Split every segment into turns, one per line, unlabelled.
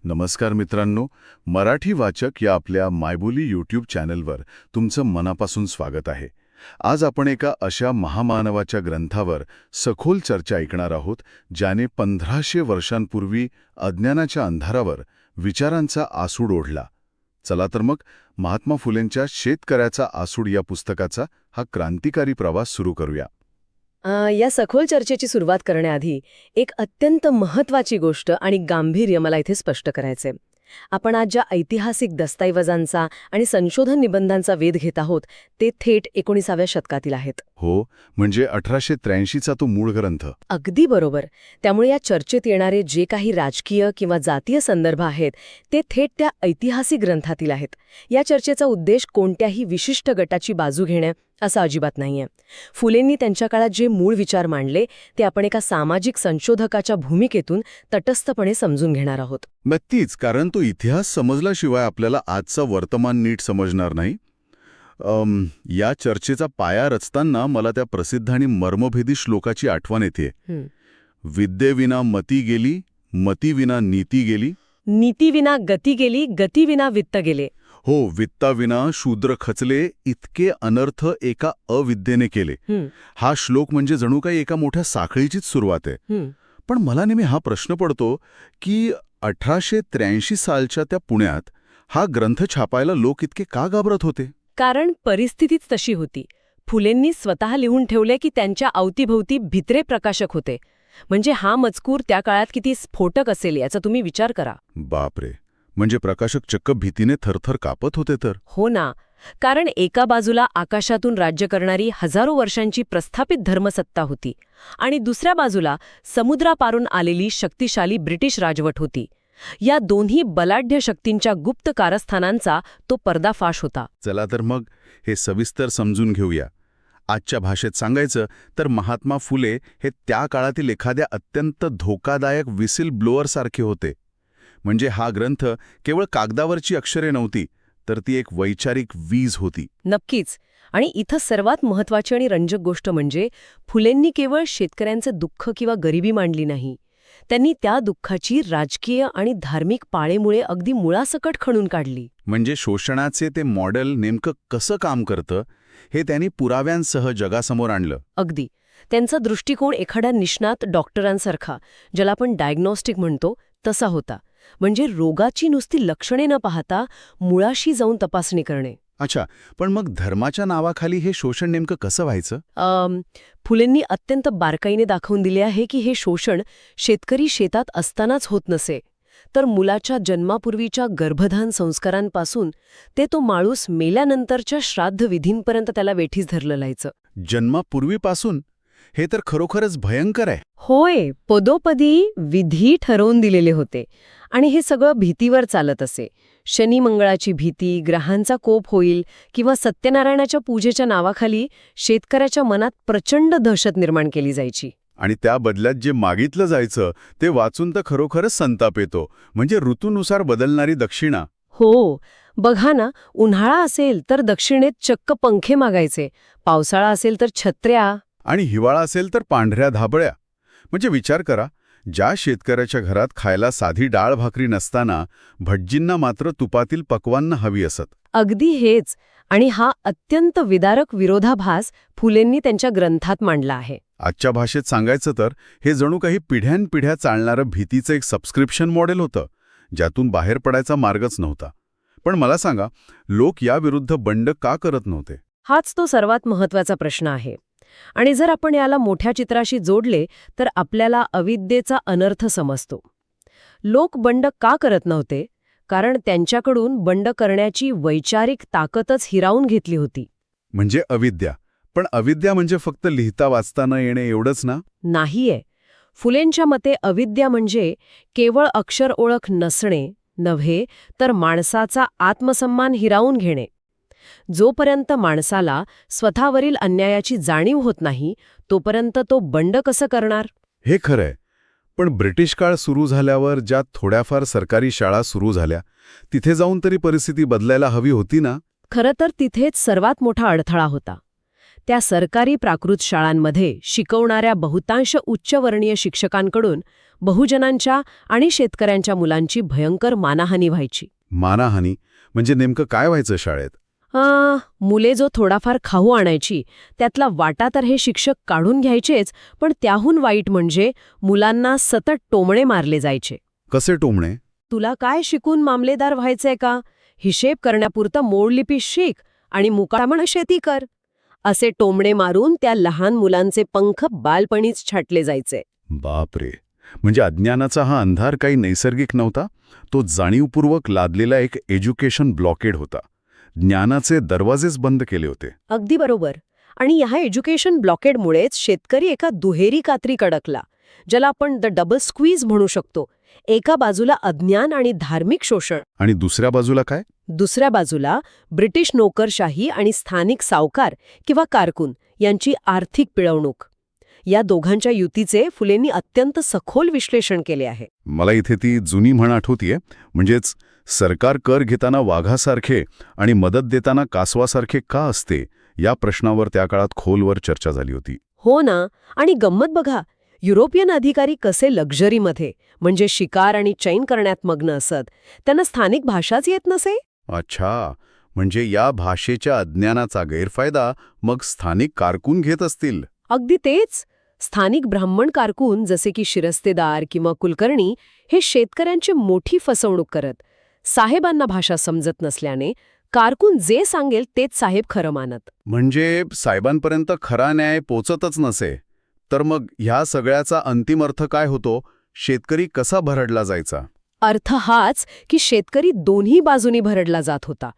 नमस्कार मित्रांनो, मराठी वाचक या आपल्या मायबोली यूट्यूब चॅनलवर तुमचं मनापासून स्वागत आहे. आज आपण एका अशा महामानवाच्या ग्रंथावर सखोल चर्चा ऐकणार आहोत, ज्याने 1500 वर्षांपूर्वी अज्ञानाच्या अंधारावर विचारांचा आसूड ओढला. चला तर मग महात्मा फुलेंच्या शेतकऱ्याचा आसूड या पुस्तकाचा हा क्रांतिकारी प्रवास सुरू करूया.
या सखोल चर्चेची सुरुवात करण्याआधी एक अत्यंत महत्त्वाची गोष्ट आणि गांभीर्य मला इथे स्पष्ट करायचे. आपण आज ज्या ऐतिहासिक दस्तऐवजांचा आणि संशोधन निबंधांचा वेध घेत आहोत ते थेट 19व्या शतकातील आहेत.
हो, म्हणजे 1883चा तो मूळ ग्रंथ.
अगदी बरोबर. त्यामुळे या चर्चेत येणारे जे काही राजकीय किंवा जातीय संदर्भ आहेत ते थेट त्या ऐतिहासिक ग्रंथातील आहेत. या चर्चेचा उद्देश कोणत्याही विशिष्ट गटाची बाजू घेणे असं अजिबात नाहीये. फुलेंनी त्यांच्या काळात जे मूळ विचार मांडले ते आपण एका सामाजिक संशोधकाच्या भूमिकेतून तटस्थपणे समजून घेणार आहोत.
नक्कीच, कारण तो इतिहास समजल्याशिवाय आपल्याला आजचं वर्तमान नीट समजणार नाही. या चर्चेचा पाया रचताना मला त्या प्रसिद्ध आणि मर्मभेदी श्लोकाची आठवण येते. विद्येविना मती गेली, मतीविना नीती गेली,
नीतीविना गती गेली, गतीविना वित्त गेले.
हो, वित्ताविना शूद्र खचले, इतके अनर्थ एका अविद्येने केले. हा श्लोक म्हणजे जणू काही एका मोठ्या साखळीचीच सुरुवात आहे. पण मला नेहमी हा प्रश्न पडतो की 1883 सालच्या त्या पुण्यात हा ग्रंथ छापायला लोक इतके का घाबरत होते?
कारण परिस्थितीच तशी होती. फुलेंनी स्वतः लिहून ठेवले की त्यांच्या अवतीभोवती भित्रे प्रकाशक होते. म्हणजे हा मजकूर त्या काळात किती स्फोटक असेल याचा तुम्ही विचार करा.
बापरे, म्हणजे प्रकाशक चक्क भीतीने थरथर कापत होते तर.
हो ना, कारण एका बाजूला आकाशातून राज्य करणारी हजारो वर्षांची प्रस्थापित धर्मसत्ता होती आणि दुसऱ्या बाजूला समुद्रापारून आलेली शक्तिशाली ब्रिटिश राजवट होती. या दोन्ही बलाढ्य शक्तींच्या गुप्त कारस्थानांचा तो पर्दाफाश होता.
चला तर मग हे सविस्तर समजून घेऊया. आजच्या भाषेत सांगायचं तर महात्मा फुले हे त्या काळातील एखाद्या अत्यंत धोकादायक विसिल ब्लोअरसारखे होते. म्हणजे हा ग्रंथ केवळ कागदावरची अक्षरे नव्हती, तर ती एक वैचारिक वीज होती.
नक्कीच. आणि इथं सर्वात महत्त्वाची आणि रंजक गोष्ट म्हणजे फुलेंनी केवळ शेतकऱ्यांचं दुःख किंवा गरिबी मांडली नाही. त्यांनी त्या दुःखाची राजकीय आणि धार्मिक पाळेमुळे अगदी मुळासकट खणून काढली.
म्हणजे शोषणाचे ते मॉडेल नेमकं कसं काम करतं हे त्यांनी पुराव्यांसह जगासमोर आणलं.
अगदी. त्यांचा दृष्टिकोन एखाद्या निष्णात डॉक्टरांसारखा, ज्याला आपण डायग्नॉस्टिक म्हणतो, तसा होता. म्हणजे रोगाची नुसती लक्षणे न पाहता मुळाशी जाऊन तपासणी करणे.
अच्छा, पण मग धर्माच्या नावाखाली हे शोषण नेमकं कसं व्हायचं?
फुलेंनी अत्यंत बारकाईने दाखवून दिले आहे की हे शोषण शेतकरी शेतात असतानाच होत नसे, तर मुलाच्या जन्मापूर्वीच्या गर्भधान संस्कारांपासून ते तो माणूस मेल्यानंतरच्या श्राद्धविधींपर्यंत त्याला वेठीस धरलं जायचं.
जन्मापूर्वीपासून? हे तर खरोखरच भयंकर आहे.
होय, पदोपदी विधी ठरवून दिलेले होते आणि हे सगळं भीतीवर चालत असे. शनी मंगळाची भीती, ग्रहांचा कोप होईल किंवा सत्यनारायणाच्या पूजेच्या नावाखाली शेतकऱ्याच्या मनात प्रचंड दहशत निर्माण केली जायची.
आणि त्या बदल्यात जे मागितलं जायचं ते वाचून तर खरोखरच संताप येतो. म्हणजे ऋतूनुसार बदलणारी दक्षिणा.
हो, बघा ना, उन्हाळा असेल तर दक्षिणेत चक्क पंखे मागायचे, पावसाळा असेल तर छत्र्या,
आणि हिवाळा असेल तर पांढऱ्या धाबळ्या. म्हणजे विचार करा, ज्या शेतकऱ्याच्या घरात खायला साधी डाळ भाकरी नसताना भटजींना मात्र तुपातील पक्वान्न हवी असत.
अगदी हेच. आणि हा अत्यंत विदारक विरोधाभास फुलेंनी त्यांच्या ग्रंथात मांडला आहे.
आजच्या भाषेत सांगायचं तर हे जणू काही पिढ्यानपिढ्या चालणारं भीतीचं एक सबस्क्रिप्शन मॉडेल होतं, ज्यातून बाहेर पडायचा मार्गच नव्हता. पण मला सांगा, लोक याविरुद्ध बंड का करत नव्हते?
हाच तो सर्वात महत्त्वाचा प्रश्न आहे. आणि जर आपण याला मोठ्या चित्राशी जोडले तर आपल्याला अविद्येचा अनर्थ समजतो. लोक बंड का करत नव्हते? कारण त्यांच्याकडून बंड करण्याची वैचारिक ताकदच हिरावून घेतली होती.
म्हणजे अविद्या. पण अविद्या म्हणजे फक्त लिहिता वाचता न येणे एवढंच ना?
नाहीये. फुलेंच्या मते अविद्या म्हणजे केवळ अक्षर ओळख नसणे नव्हे, तर माणसाचा आत्मसन्मान हिरावून घेणे. जोपर्यंत माणसाला स्वतःवरील अन्यायाची जाणीव होत नाही तोपर्यंत तो बंड कसं करणार?
हे खरंय. पण ब्रिटिश काळ सुरू झाल्यावर ज्या थोड्याफार सरकारी शाळा सुरू झाल्या, तिथे जाऊन तरी परिस्थिती बदलायला हवी होती ना?
खरं तर तिथेच सर्वात मोठा अडथळा होता. त्या सरकारी प्राकृत शाळांमध्ये शिकवणाऱ्या बहुतांश उच्चवर्णीय शिक्षकांकडून बहुजनांच्या आणि शेतकऱ्यांच्या मुलांची भयंकर मानहानी व्हायची.
मानहानी म्हणजे नेमकं काय व्हायचं शाळेत?
मुले जो थोडाफार खाऊ आणायची त्यातला वाटा तर हे शिक्षक काढून घ्यायचेच, पण त्याहून वाईट म्हणजे मुलांना सतत टोमणे मारले जायचे.
कसे टोमणे?
तुला काय शिकून मामलेदार व्हायचंय का? हिशेब करण्यापुरतं मोडलिपी शिक आणि मुकाटामण शेती कर. असे टोमणे मारून त्या लहान मुलांचे पंख बालपणीच छाटले जायचे.
बापरे, म्हणजे अज्ञानाचा हा अंधार काही नैसर्गिक नव्हता, तो जाणीवपूर्वक लादलेला एक एज्युकेशन ब्लॉकेड होता. ज्ञानाचे दरवाजेच बंद केले होते.
अगदी बरोबर. आणि ह्या एज्युकेशन ब्लॉकेडमुळेच शेतकरी एका दुहेरी कात्री अडकला, ज्याला आपण द डबल स्क्वीज म्हणू शकतो. एका बाजूला अज्ञान आणि धार्मिक शोषण,
आणि दुसऱ्या बाजूला काय?
दुसऱ्या बाजूला ब्रिटिश नोकरशाही आणि स्थानिक सावकार किंवा कारकून यांची आर्थिक पिळवणूक. या दोघांच्या युतीचे फुलेंनी अत्यंत सखोल विश्लेषण केले आहे.
मला इथे ती जुनी म्हण आठवतीये, म्हणजेच सरकार कर घेताना वाघासारखे आणि मदत देताना कासवासारखे का असते, या प्रश्नावर त्या काळात खोलवर चर्चा झाली होती.
हो ना. आणि गंमत बघा, युरोपियन अधिकारी कसे लक्झरीमध्ये म्हणजे शिकार आणि चैन करण्यात मग्न असत. त्यांना स्थानिक भाषाच येत नसे.
अच्छा, म्हणजे या भाषेच्या अज्ञानाचा गैरफायदा मग स्थानिक कारकून घेत असतील.
अगदी तेच. स्थानिक ब्राह्मण कारकून जसे की शिरस्तेदार किंवा कुलकर्णी हे शेतकऱ्यांची मोठी फसवणूक करत. साहेबांना भाषा समजत नसल्याने कारकून जे सांगेल तेच साहेब खरं मानत.
म्हणजे साहेबांपर्यंत खरा न्याय पोचतच नसे. तर मग ह्या सगळ्याचा अंतिम अर्थ काय होतो? शेतकरी कसा भरडला जायचा?
अर्थ हाच की शेतकरी दोन्ही बाजूनी भरडला जात होता.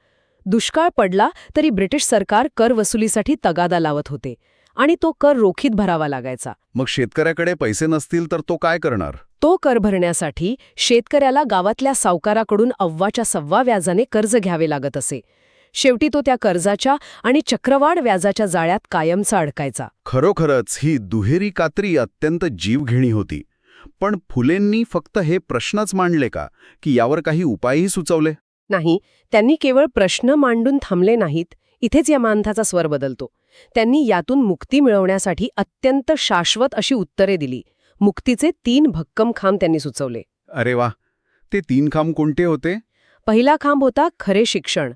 दुष्काळ पडला तरी ब्रिटिश सरकार कर वसुलीसाठी तगादा लावत होते आणि तो कर रोखीत भरावा लागायचा.
मग शेतकऱ्याकडे पैसे नसतील तर तो काय करणार?
तो कर भरण्यासाठी शेतकऱ्याला गावातल्या सावकाराकडून अव्वाच्या सव्वा व्याजाने कर्ज घ्यावे लागत असे. शेवटी तो त्या कर्जाच्या आणि चक्रवाढ व्याजाच्या जाळ्यात कायमचा अडकायचा.
खरोखरच ही दुहेरी कात्री अत्यंत जीवघेणी होती. पण फुलेंनी फक्त हे प्रश्नच मांडले का, की यावर काही उपायही सुचवले?
नाही, त्यांनी केवळ प्रश्न मांडून थांबले नाहीत. इथेच या मानथाचा स्वर बदलतो. त्यांनी यातून मुक्ती मिळवण्यासाठी अत्यंत शाश्वत अशी उत्तरे दिली. मुक्तीचे 3 भक्कम खांब त्यांनी सुचवले.
अरे वा, ते 3 खांब कोणते होते?
पहिला खांब होता खरे शिक्षण.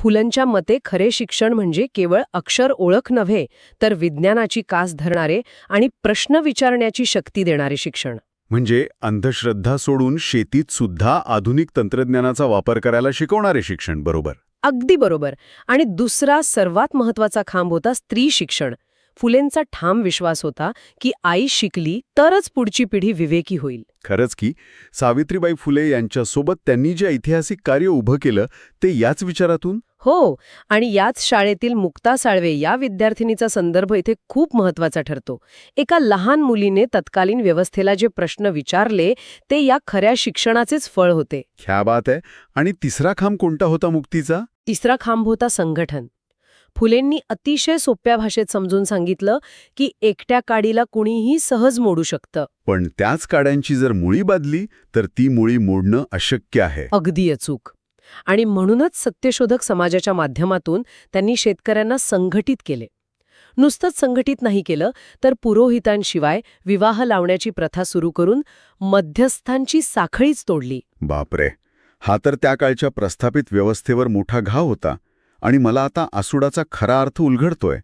फुलंच्या मते खरे शिक्षण म्हणजे केवळ अक्षर ओळख नव्हे, तर विज्ञानाची कास धरणारे आणि प्रश्न विचारण्याची शक्ती देणारे शिक्षण.
म्हणजे अंधश्रद्धा सोडून शेतीत सुद्धा आधुनिक तंत्रज्ञानाचा वापर करायला शिकवणारे शिक्षण. बरोबर?
अगदी बरोबर. आणि दुसरा सर्वात महत्वाचा खांब होता स्त्री शिक्षण. फुलेंचा ठाम विश्वास होता की आई शिकली तरच पुढची पिढी विवेकी होईल.
खरंच की सावित्रीबाई फुले यांच्यासोबत त्यांनी जे ऐतिहासिक कार्य उभं केलं ते याच विचारातून.
हो. आणि याच शाळेतील मुक्ता साळवे या विद्यार्थिनीचा संदर्भ इथे खूप महत्वाचा ठरतो. एका लहान मुलीने तत्कालीन व्यवस्थेला जे प्रश्न विचारले ते या खऱ्या शिक्षणाचेच फळ होते.
ह्या बात आहे. आणि तिसरा खांब कोणता होता मुक्तीचा?
तिसरा खांब होता संघटन. फुलेंनी अतिशय सोप्या भाषेत समजून सांगितलं की एकट्या काडीला कुणीही सहज मोडू शकतं.
पण त्याच काड्यांची जर मुळी बांधली तर ती मुळी मोडणं अशक्य आहे.
अगदी अचूक. आणि म्हणूनच सत्यशोधक समाजाच्या माध्यमातून त्यांनी शेतकऱ्यांना संघटित केले. नुसतंच संघटित नाही केलं तर पुरोहितांशिवाय विवाह लावण्याची प्रथा सुरू करून मध्यस्थांची साखळीच तोडली.
बापरे, हा तर त्या काळच्या प्रस्थापित व्यवस्थेवर मोठा घाव होता. आणि मला आता आसुडाचा खरा अर्थ उलगडतोय.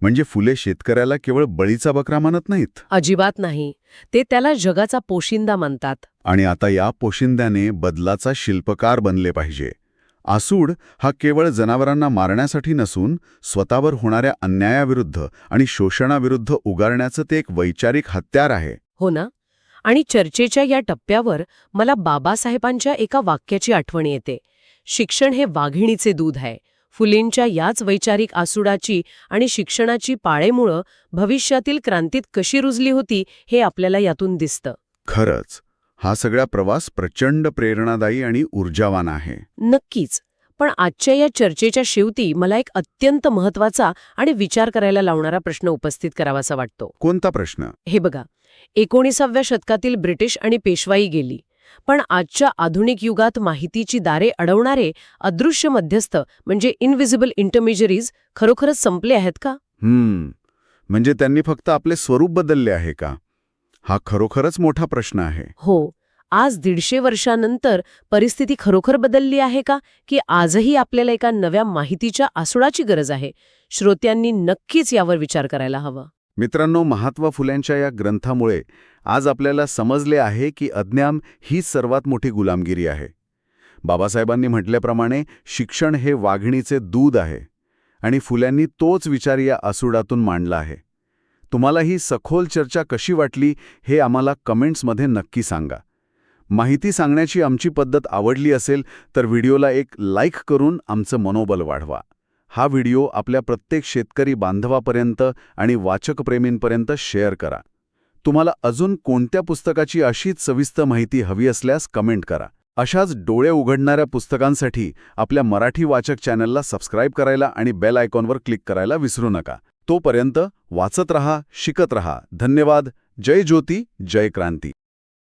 म्हणजे फुले शेतकऱ्याला केवळ बळीचा बकरा मानत नाहीत.
अजिबात नाही. ते त्याला जगाचा पोशिंदा मानतात.
आणि आता या पोशिंद्याने बदलाचा शिल्पकार बनले पाहिजे. आसूड हा केवळ जनावरांना मारण्यासाठी नसून स्वतःवर होणाऱ्या अन्यायाविरुद्ध आणि शोषणाविरुद्ध उगारण्याचं ते एक वैचारिक हत्यार आहे.
हो ना. आणि चर्चेच्या या टप्प्यावर मला बाबासाहेबांच्या एका वाक्याची आठवण येते. शिक्षण हे वाघिणीचे दूध आहे. फुलेंच्या याच वैचारिक आसुडाची आणि शिक्षणाची पाळेमुळं भविष्यातील क्रांतीत कशी रुजली होती हे आपल्याला यातून दिसतं.
खरंच हा सगळा प्रवास प्रचंड प्रेरणादायी आणि ऊर्जावान आहे.
नक्कीच. पण आजच्या या चर्चेच्या शेवटी मला एक अत्यंत महत्वाचा आणि विचार करायला लावणारा प्रश्न उपस्थित करावासा वाटतो.
कोणता प्रश्न?
हे बघा, 19व्या शतकातील ब्रिटिश आणि पेशवाई गेली, पण आजच्या आधुनिक युगात माहितीची दारे अडवणारे अदृश्य मध्यस्थ म्हणजे इनव्हिजिबल इंटरमिजियरीज खरोखरच संपले आहेत का?
म्हणजे त्यांनी फक्त आपले स्वरूप बदलले आहे का? हा खरोखरच मोठा प्रश्न आहे.
हो. आज 150 वर्षानंतर परिस्थिती खरोखर बदलली आहे का, की आजही आपल्याला एका नव्या माहितीच्या आसुडाची गरज आहे? श्रोत्यांनी नक्कीच यावर विचार करायला हवा.
मित्रांनो, महात्मा फुल्यांच्या या ग्रंथामुळे आज आपल्याला समजले आहे की अज्ञान ही सर्वात मोठी गुलामगिरी आहे. बाबासाहेबांनी म्हटल्याप्रमाणे शिक्षण हे वाघिणीचे दूध आहे आणि फुल्यांनी तोच विचार या आसुडातून मांडला आहे. तुम्हाला ही सखोल चर्चा कशी वाटली हे आम्हाला कमेंट्समध्ये नक्की सांगा. माहिती सांगण्याची आमची पद्धत आवडली असेल तर व्हिडिओला एक लाईक करून आमचं मनोबल वाढवा. हा व्हिडिओ आपल्या प्रत्येक शेतकरी बांधवापर्यंत आणि वाचकप्रेमींपर्यंत शेअर करा. तुम्हाला अजून कोणत्या पुस्तकाची अशीच सविस्तर माहिती हवी असल्यास कमेंट करा. अशाच डोळे उघडणाऱ्या पुस्तकांसाठी आपल्या मराठी वाचक चॅनलला सबस्क्राईब करायला आणि बेल आयकॉनवर क्लिक करायला विसरू नका. तोपर्यंत वाचत रहा, शिकत रहा. धन्यवाद. जय ज्योती, जय क्रांती.